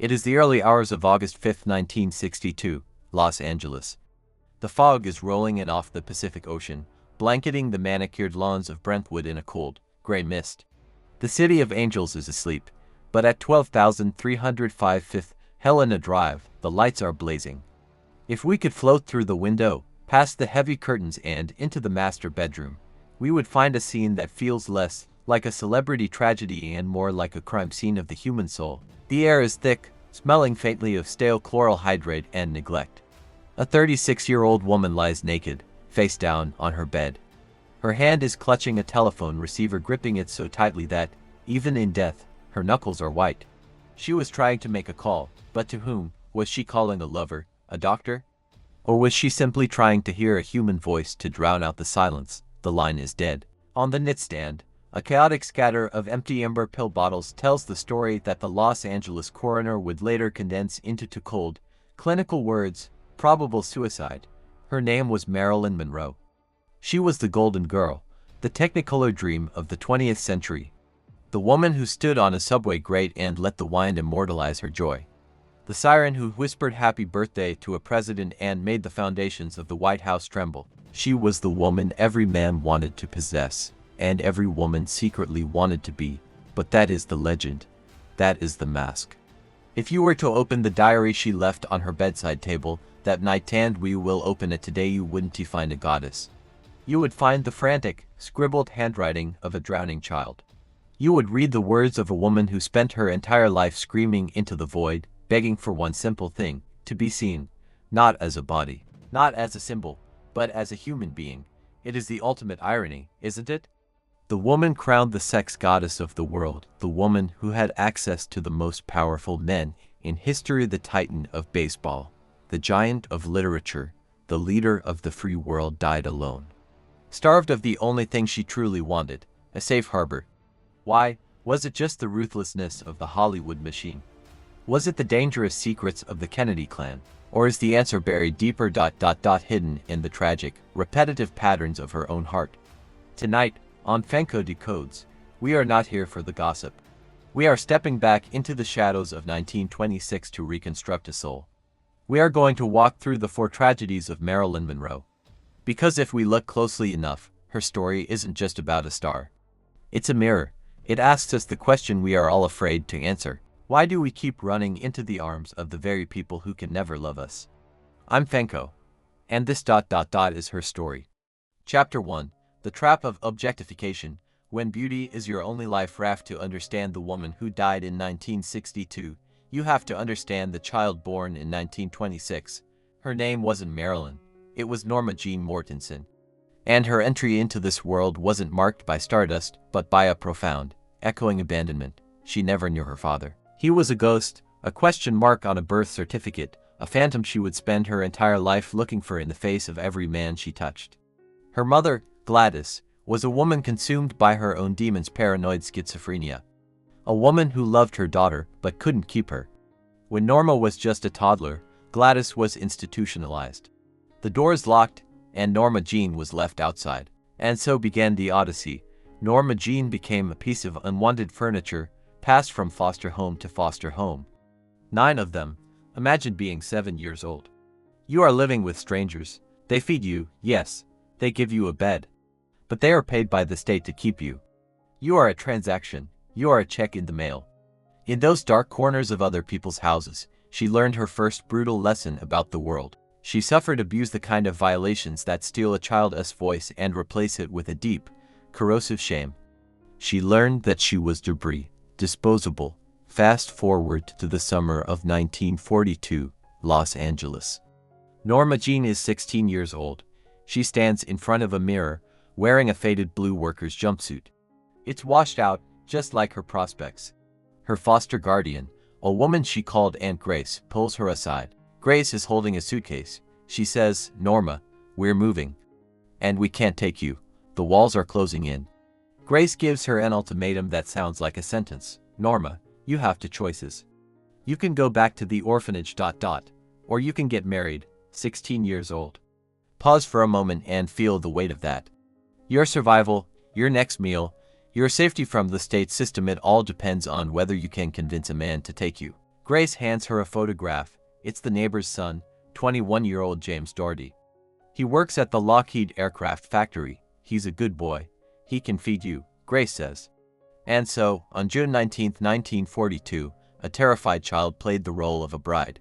It is the early hours of August 5, 1962, Los Angeles. The fog is rolling in off the Pacific Ocean, blanketing the manicured lawns of Brentwood in a cold, gray mist. The City of Angels is asleep, but at 12,305 Fifth Helena Drive, the lights are blazing. If we could float through the window, past the heavy curtains and into the master bedroom, we would find a scene that feels less like a celebrity tragedy and more like a crime scene of the human soul. The air is thick, smelling faintly of stale chloral hydrate and neglect. A 36-year-old woman lies naked, face down, on her bed. Her hand is clutching a telephone receiver, gripping it so tightly that, even in death, her knuckles are white. She was trying to make a call, but to whom? Was she calling a lover, a doctor? Or was she simply trying to hear a human voice to drown out the silence? The line is dead. On the nightstand, a chaotic scatter of empty amber pill bottles tells the story that the Los Angeles coroner would later condense into two cold, clinical words: probable suicide. Her name was Marilyn Monroe. She was the golden girl, the technicolor dream of the 20th century. The woman who stood on a subway grate and let the wine immortalize her joy. The siren who whispered happy birthday to a president and made the foundations of the White House tremble. She was the woman every man wanted to possess, and every woman secretly wanted to be. But that is the legend. That is the mask. If you were to open the diary she left on her bedside table that night, and we will open it today, you wouldn't find a goddess. You would find the frantic, scribbled handwriting of a drowning child. You would read the words of a woman who spent her entire life screaming into the void, begging for one simple thing: to be seen, not as a body, not as a symbol, but as a human being. It is the ultimate irony, isn't it? The woman crowned the sex goddess of the world, the woman who had access to the most powerful men in history, the titan of baseball, the giant of literature, the leader of the free world, died alone. Starved of the only thing she truly wanted, a safe harbor. Why? Was it just the ruthlessness of the Hollywood machine? Was it the dangerous secrets of the Kennedy clan? Or is the answer buried deeper, hidden in the tragic, repetitive patterns of her own heart? Tonight, on Fanko Decodes, we are not here for the gossip. We are stepping back into the shadows of 1926 to reconstruct a soul. We are going to walk through the four tragedies of Marilyn Monroe. Because if we look closely enough, her story isn't just about a star. It's a mirror. It asks us the question we are all afraid to answer. Why do we keep running into the arms of the very people who can never love us? I'm Fanko. And this is her story. Chapter 1. The Trap of Objectification. When beauty is your only life raft. To understand the woman who died in 1962, you have to understand the child born in 1926. Her name wasn't Marilyn. It was Norma Jean Mortensen. And her entry into this world wasn't marked by stardust, but by a profound, echoing abandonment. She never knew her father. He was a ghost, a question mark on a birth certificate, a phantom she would spend her entire life looking for in the face of every man she touched. Her mother, Gladys, was a woman consumed by her own demons, paranoid schizophrenia. A woman who loved her daughter, but couldn't keep her. When Norma was just a toddler, Gladys was institutionalized. The doors locked, and Norma Jean was left outside. And so began the odyssey. Norma Jean became a piece of unwanted furniture, passed from foster home to foster home. 9 of them. Imagine being 7 years old. You are living with strangers. They feed you, yes. They give you a bed. But they are paid by the state to keep you. You are a transaction. You are a check in the mail. In those dark corners of other people's houses, she learned her first brutal lesson about the world. She suffered abuse, the kind of violations that steal a child's voice and replace it with a deep, corrosive shame. She learned that she was debris. Disposable. Fast forward to the summer of 1942, Los Angeles. Norma Jean is 16 years old. She stands in front of a mirror, wearing a faded blue worker's jumpsuit. It's washed out, just like her prospects. Her foster guardian, a woman she called Aunt Grace, pulls her aside. Grace is holding a suitcase. She says, "Norma, we're moving. And we can't take you. The walls are closing in." Grace gives her an ultimatum that sounds like a sentence. "Norma, you have two choices. You can go back to the orphanage, or you can get married, 16 years old." Pause for a moment and feel the weight of that. Your survival, your next meal, your safety from the state system, it all depends on whether you can convince a man to take you. Grace hands her a photograph. It's the neighbor's son, 21-year-old James Doherty. He works at the Lockheed Aircraft Factory. He's a good boy. He can feed you, Grace says. And so, on June 19, 1942, a terrified child played the role of a bride.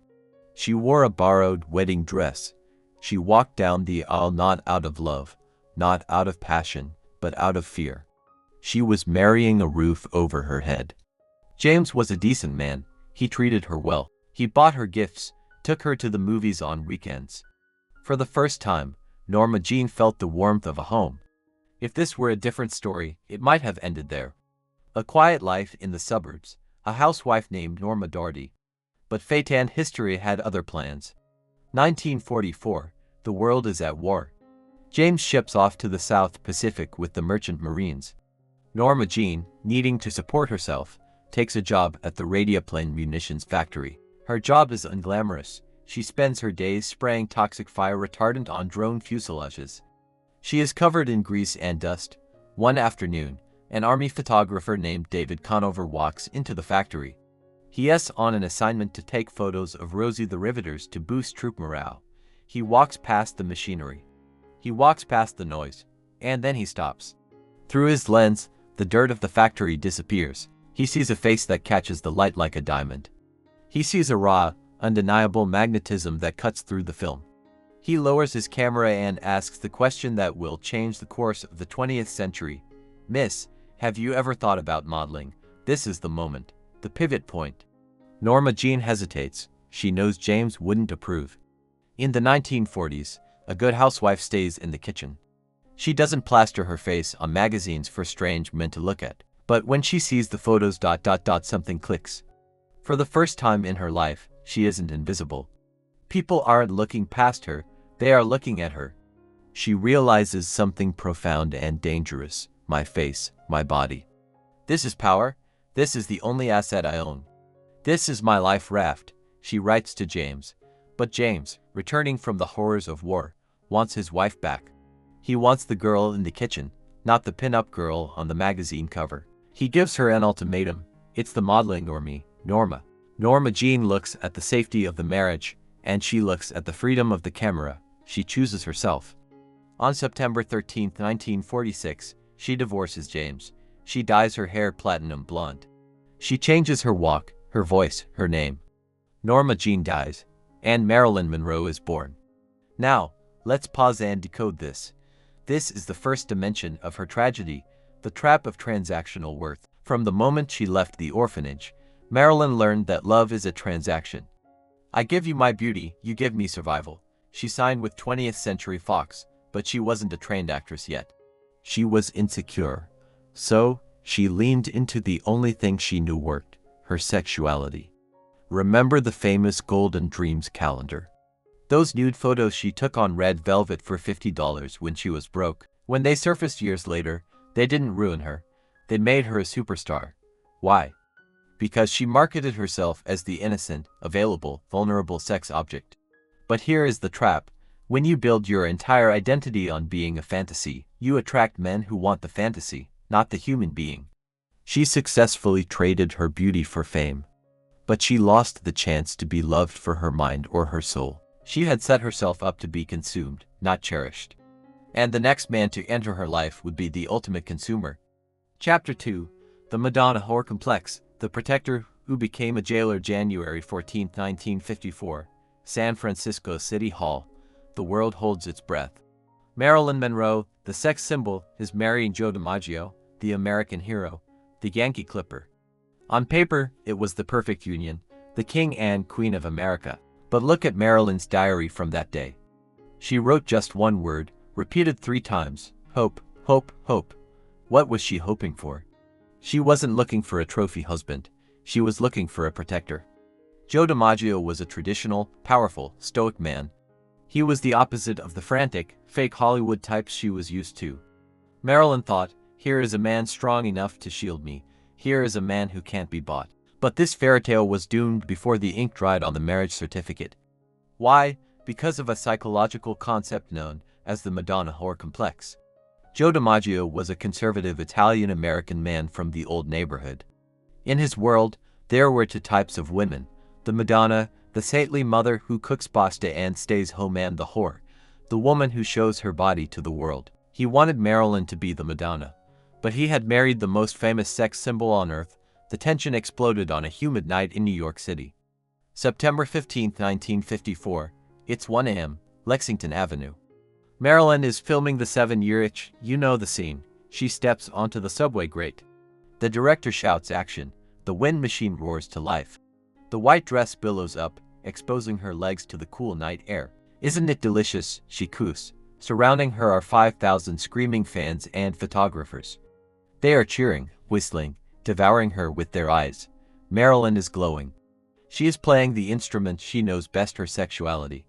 She wore a borrowed wedding dress. She walked down the aisle not out of love, not out of passion, but out of fear. She was marrying a roof over her head. James was a decent man. He treated her well. He bought her gifts, took her to the movies on weekends. For the first time, Norma Jean felt the warmth of a home. If this were a different story, it might have ended there. A quiet life in the suburbs, a housewife named Norma Doherty. But fate and history had other plans. 1944, the world is at war. James ships off to the South Pacific with the merchant marines. Norma Jean, needing to support herself, takes a job at the Radioplane munitions factory. Her job is unglamorous. She spends her days spraying toxic fire retardant on drone fuselages. She is covered in grease and dust. One afternoon, an army photographer named David Conover walks into the factory. He is on an assignment to take photos of Rosie the Riveters to boost troop morale. He walks past the machinery. He walks past the noise, and then he stops. Through his lens, the dirt of the factory disappears. He sees a face that catches the light like a diamond. He sees a raw, undeniable magnetism that cuts through the film. He lowers his camera and asks the question that will change the course of the 20th century. Miss, have you ever thought about modeling? This is the moment, the pivot point. Norma Jean hesitates. She knows James wouldn't approve. In the 1940s, a good housewife stays in the kitchen. She doesn't plaster her face on magazines for strange men to look at. But when she sees the photos something clicks. For the first time in her life, she isn't invisible. People aren't looking past her, they are looking at her. She realizes something profound and dangerous. My face, my body. This is power. This is the only asset I own. This is my life raft, she writes to James. But James, returning from the horrors of war, wants his wife back. He wants the girl in the kitchen, not the pin-up girl on the magazine cover. He gives her an ultimatum. It's the modeling or me, Norma. Norma Jean looks at the safety of the marriage, and she looks at the freedom of the camera. She chooses herself. On September 13, 1946, she divorces James. She dyes her hair platinum blonde. She changes her walk, her voice, her name. Norma Jean dies, and Marilyn Monroe is born. Now, let's pause and decode this. This is the first dimension of her tragedy, the trap of transactional worth. From the moment she left the orphanage, Marilyn learned that love is a transaction. I give you my beauty, you give me survival. She signed with 20th Century Fox, but she wasn't a trained actress yet. She was insecure. So, she leaned into the only thing she knew worked, her sexuality. Remember the famous Golden Dreams calendar? Those nude photos she took on red velvet for $50 when she was broke. When they surfaced years later, they didn't ruin her. They made her a superstar. Why? Because she marketed herself as the innocent, available, vulnerable sex object. But here is the trap. When you build your entire identity on being a fantasy, you attract men who want the fantasy, not the human being. She successfully traded her beauty for fame. But she lost the chance to be loved for her mind or her soul. She had set herself up to be consumed, not cherished. And the next man to enter her life would be the ultimate consumer. Chapter 2. The Madonna-Whore Complex. The Protector, who became a jailer January 14, 1954. San Francisco City Hall. The world holds its breath. Marilyn Monroe, the sex symbol, is marrying Joe DiMaggio, the American hero, the Yankee Clipper. On paper, it was the perfect union, the king and queen of America. But look at Marilyn's diary from that day. She wrote just one word, repeated 3 times, hope, hope, hope. What was she hoping for? She wasn't looking for a trophy husband. She was looking for a protector. Joe DiMaggio was a traditional, powerful, stoic man. He was the opposite of the frantic, fake Hollywood types she was used to. Marilyn thought, here is a man strong enough to shield me. Here is a man who can't be bought. But this fairytale was doomed before the ink dried on the marriage certificate. Why? Because of a psychological concept known as the Madonna-Whore complex. Joe DiMaggio was a conservative Italian-American man from the old neighborhood. In his world, there were 2 types of women, The Madonna, the saintly mother who cooks pasta and stays home, and the whore, the woman who shows her body to the world. He wanted Marilyn to be the Madonna, but he had married the most famous sex symbol on earth. The tension exploded on a humid night in New York City. September 15, 1954. It's 1 a.m., Lexington Avenue. Marilyn is filming the 7-year itch. You know the scene. She steps onto the subway grate. The director shouts action. The wind machine roars to life. The white dress billows up, exposing her legs to the cool night air. Isn't it delicious? She coos. Surrounding her are 5,000 screaming fans and photographers. They are cheering, whistling, devouring her with their eyes. Marilyn is glowing. She is playing the instrument she knows best, her sexuality.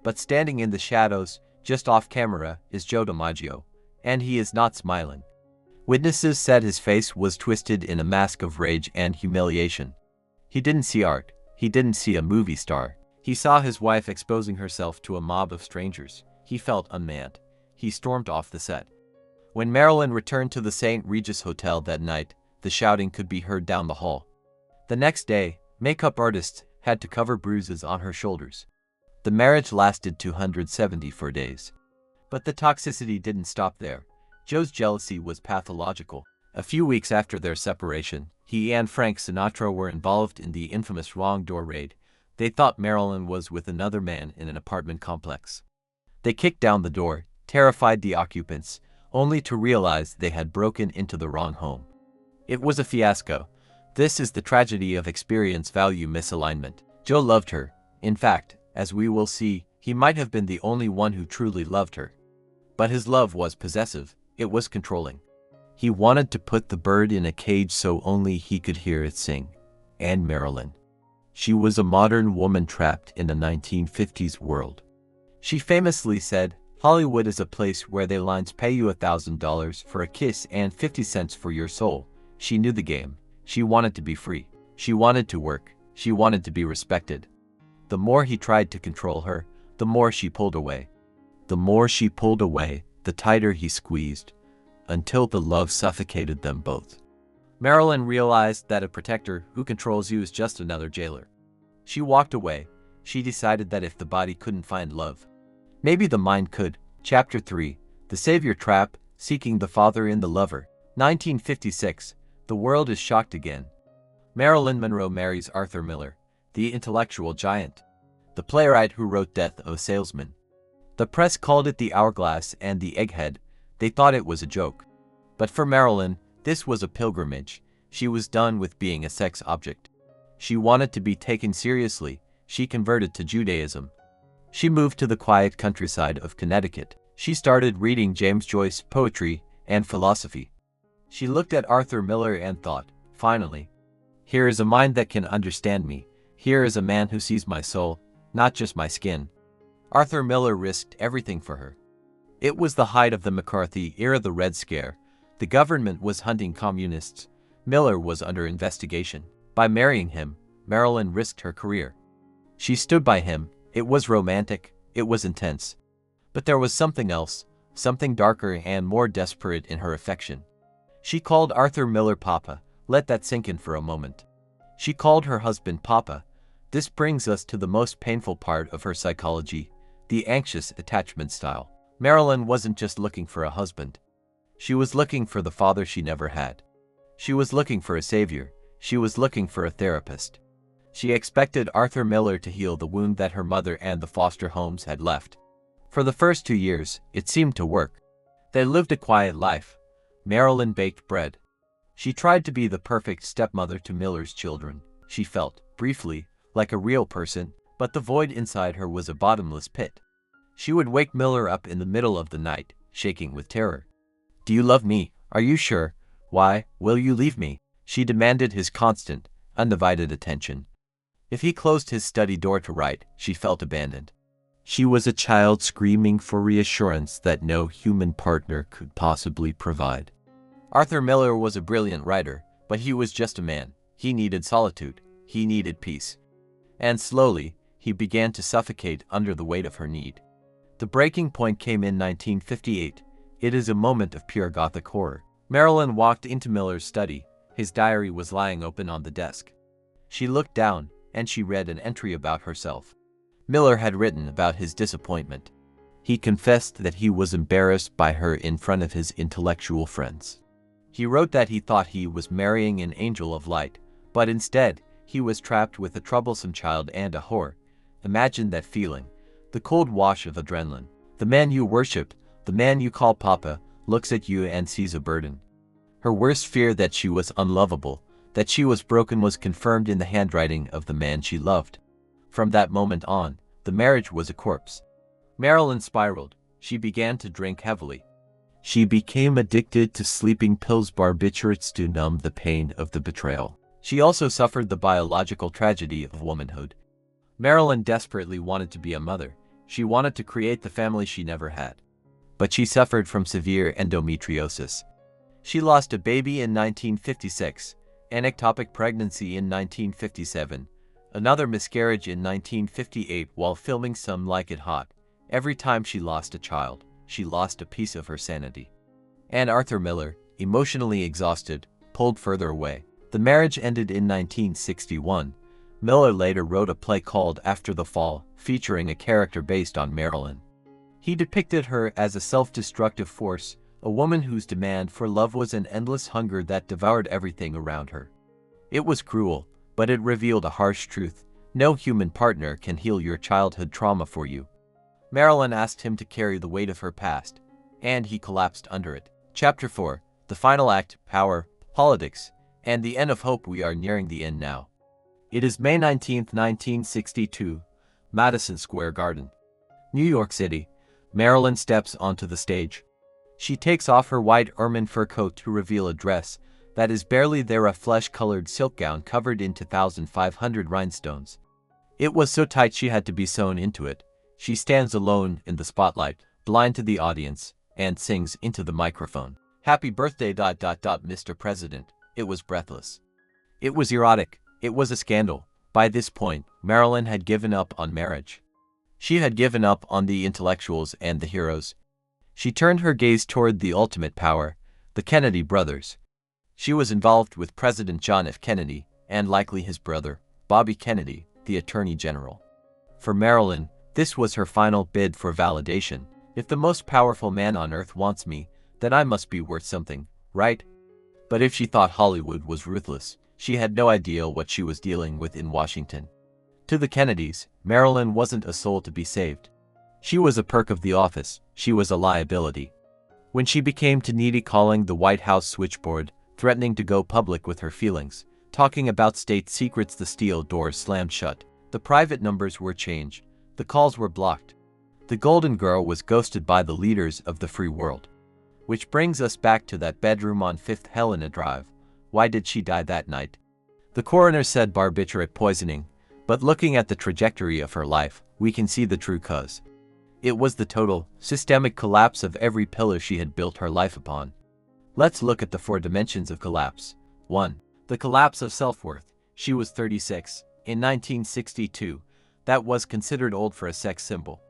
But standing in the shadows, just off camera, is Joe DiMaggio, and he is not smiling. Witnesses said his face was twisted in a mask of rage and humiliation. He didn't see art. He didn't see a movie star. He saw his wife exposing herself to a mob of strangers. He felt unmanned. He stormed off the set. When Marilyn returned to the St. Regis Hotel that night, the shouting could be heard down the hall. The next day, makeup artists had to cover bruises on her shoulders. The marriage lasted 274 days. But the toxicity didn't stop there. Joe's jealousy was pathological. A few weeks after their separation, he and Frank Sinatra were involved in the infamous Wrong Door raid. They thought Marilyn was with another man in an apartment complex. They kicked down the door, terrified the occupants, only to realize they had broken into the wrong home. It was a fiasco. This is the tragedy of experience-value misalignment. Joe loved her. In fact, as we will see, he might have been the only one who truly loved her. But his love was possessive. It was controlling. He wanted to put the bird in a cage so only he could hear it sing. And Marilyn. She was a modern woman trapped in a 1950s world. She famously said, "Hollywood is a place where they lines pay you $1,000 for a kiss and 50 cents for your soul." She knew the game. She wanted to be free. She wanted to work. She wanted to be respected. The more he tried to control her, the more she pulled away. The more she pulled away, the tighter he squeezed, until the love suffocated them both. Marilyn realized that a protector who controls you is just another jailer. She walked away. She decided that if the body couldn't find love, maybe the mind could. Chapter 3. The Savior Trap, Seeking the Father in the Lover. 1956. The world is shocked again. Marilyn Monroe marries Arthur Miller, the intellectual giant, the playwright who wrote Death of a Salesman. The press called it the hourglass and the egghead. They thought it was a joke. But for Marilyn, this was a pilgrimage. She was done with being a sex object. She wanted to be taken seriously. She converted to Judaism. She moved to the quiet countryside of Connecticut. She started reading James Joyce, poetry, and philosophy. She looked at Arthur Miller and thought, finally, here is a mind that can understand me. Here is a man who sees my soul, not just my skin. Arthur Miller risked everything for her. It was the height of the McCarthy era, the Red Scare. The government was hunting communists. Miller was under investigation. By marrying him, Marilyn risked her career. She stood by him. It was romantic. It was intense. But there was something else, something darker and more desperate in her affection. She called Arthur Miller Papa. Let that sink in for a moment. She called her husband Papa. This brings us to the most painful part of her psychology, the anxious attachment style. Marilyn wasn't just looking for a husband. She was looking for the father she never had. She was looking for a savior. She was looking for a therapist. She expected Arthur Miller to heal the wound that her mother and the foster homes had left. For the first 2 years, it seemed to work. They lived a quiet life. Marilyn baked bread. She tried to be the perfect stepmother to Miller's children. She felt, briefly, like a real person, but the void inside her was a bottomless pit. She would wake Miller up in the middle of the night, shaking with terror. "Do you love me? Are you sure? Why will you leave me?" She demanded his constant, undivided attention. If he closed his study door to write, she felt abandoned. She was a child screaming for reassurance that no human partner could possibly provide. Arthur Miller was a brilliant writer, but he was just a man. He needed solitude. He needed peace. And slowly, he began to suffocate under the weight of her need. The breaking point came in 1958. It is a moment of pure Gothic horror. Marilyn walked into Miller's study. His diary was lying open on the desk. She looked down. and she read an entry about herself. Miller had written about his disappointment. He confessed that he was embarrassed by her in front of his intellectual friends. He wrote that he thought he was marrying an angel of light, but instead, he was trapped with a troublesome child and a whore. Imagine that feeling. The cold wash of adrenaline. The man you worship, the man you call Papa, looks at you and sees a burden. Her worst fear that she was unlovable, that she was broken, was confirmed in the handwriting of the man she loved. From that moment on, the marriage was a corpse. Marilyn spiraled. She began to drink heavily. She became addicted to sleeping pills, barbiturates, to numb the pain of the betrayal. She also suffered the biological tragedy of womanhood. Marilyn desperately wanted to be a mother. She wanted to create the family she never had. But she suffered from severe endometriosis. She lost a baby in 1956, an ectopic pregnancy in 1957, another miscarriage in 1958 while filming Some Like It Hot. Every time she lost a child, she lost a piece of her sanity. And Arthur Miller, emotionally exhausted, pulled further away. The marriage ended in 1961. Miller later wrote a play called After the Fall, featuring a character based on Marilyn. He depicted her as a self-destructive force, a woman whose demand for love was an endless hunger that devoured everything around her. It was cruel, but it revealed a harsh truth. No human partner can heal your childhood trauma for you. Marilyn asked him to carry the weight of her past, and he collapsed under it. Chapter 4, The Final Act, Power, Politics, and the End of Hope. We are nearing the end now. It is May 19, 1962, Madison Square Garden, New York City. Marilyn steps onto the stage. She takes off her white ermine fur coat to reveal a dress that is barely there, a flesh-colored silk gown covered in 2,500 rhinestones. It was so tight she had to be sewn into it. She stands alone in the spotlight, blind to the audience, and sings into the microphone. Happy birthday, Mr. President. It was breathless. It was erotic. It was a scandal. By this point, Marilyn had given up on marriage. She had given up on the intellectuals and the heroes. She turned her gaze toward the ultimate power, the Kennedy brothers. She was involved with President John F. Kennedy, and likely his brother, Bobby Kennedy, the Attorney General. For Marilyn, this was her final bid for validation. If the most powerful man on earth wants me, then I must be worth something, right? But if she thought Hollywood was ruthless, she had no idea what she was dealing with in Washington. To the Kennedys, Marilyn wasn't a soul to be saved. She was a perk of the office. She was a liability. When she became too needy, calling the White House switchboard, threatening to go public with her feelings, talking about state secrets, the steel doors slammed shut. The private numbers were changed. The calls were blocked. The Golden Girl was ghosted by the leaders of the free world. Which brings us back to that bedroom on 5th Helena Drive. Why did she die that night? The coroner said barbiturate poisoning, but looking at the trajectory of her life, we can see the true cause. It was the total, systemic collapse of every pillar she had built her life upon. Let's look at the 4 dimensions of collapse. 1. The collapse of self-worth. She was 36. In 1962, that was considered old for a sex symbol.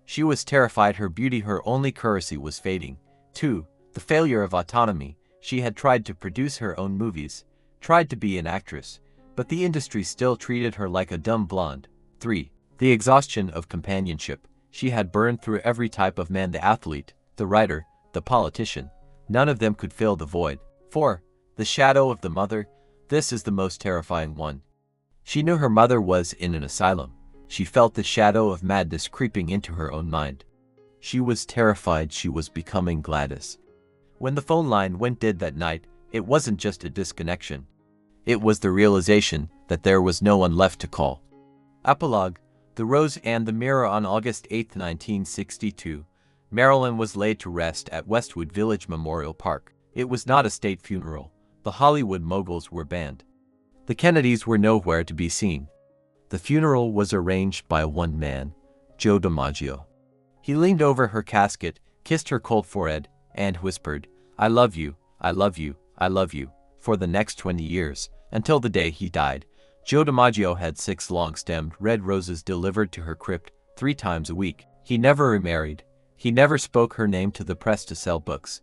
She was terrified her beauty, her only currency, was fading. 2. The failure of autonomy. She had tried to produce her own movies, tried to be an actress, but the industry still treated her like a dumb blonde. 3. The exhaustion of companionship. She had burned through every type of man, the athlete, the writer, the politician. None of them could fill the void. 4. The shadow of the mother. This is the most terrifying one. She knew her mother was in an asylum. She felt the shadow of madness creeping into her own mind. She was terrified she was becoming Gladys. When the phone line went dead that night, it wasn't just a disconnection. It was the realization that there was no one left to call. Epilogue. The Rose and the Mirror. On August 8, 1962, Marilyn was laid to rest at Westwood Village Memorial Park. It was not a state funeral. The Hollywood moguls were banned. The Kennedys were nowhere to be seen. The funeral was arranged by one man, Joe DiMaggio. He leaned over her casket, kissed her cold forehead, and whispered, "I love you, I love you, I love you," for the next 20 years, until the day he died. Joe DiMaggio had 6 long-stemmed red roses delivered to her crypt 3 times a week. He never remarried. He never spoke her name to the press to sell books.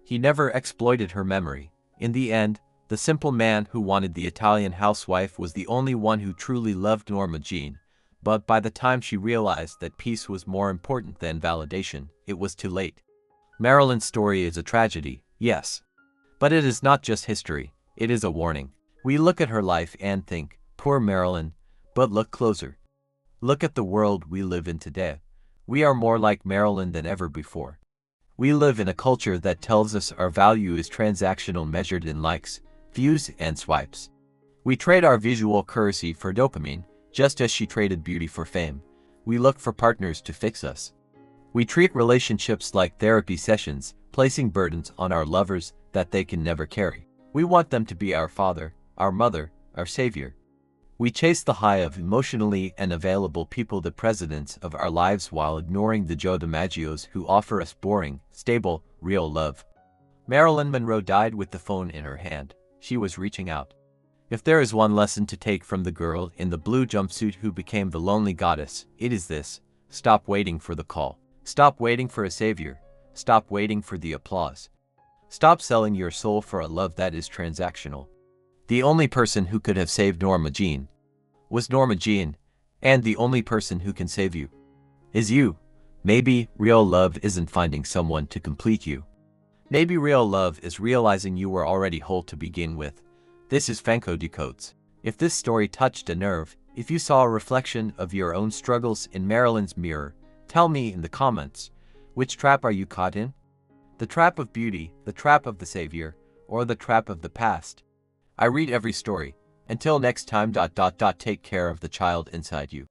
He never exploited her memory. In the end, The simple man who wanted the Italian housewife was the only one who truly loved Norma Jean, but by the time she realized that peace was more important than validation, it was too late. Marilyn's story is a tragedy, yes. But it is not just history, it is a warning. We look at her life and think, poor Marilyn, but look closer. Look at the world we live in today. We are more like Marilyn than ever before. We live in a culture that tells us our value is transactional, measured in likes, views, and swipes. We trade our visual currency for dopamine, just as she traded beauty for fame. We look for partners to fix us. We treat relationships like therapy sessions, placing burdens on our lovers that they can never carry. We want them to be our father, our mother, our savior. We chase the high of emotionally unavailable people, the presidents of our lives, while ignoring the Joe DiMaggios who offer us boring, stable, real love. Marilyn Monroe died with the phone in her hand. She was reaching out. If there is one lesson to take from the girl in the blue jumpsuit who became the lonely goddess, it is this: stop waiting for the call. Stop waiting for a savior. Stop waiting for the applause. Stop selling your soul for a love that is transactional. The only person who could have saved Norma Jean was Norma Jean, and the only person who can save you is you. Maybe real love isn't finding someone to complete you. Maybe real love is realizing you were already whole to begin with. This is Fanko Decodes. If this story touched a nerve, if you saw a reflection of your own struggles in Marilyn's mirror, tell me in the comments. Which trap are you caught in? The trap of beauty, the trap of the savior, or the trap of the past? I read every story. Until next time, take care of the child inside you.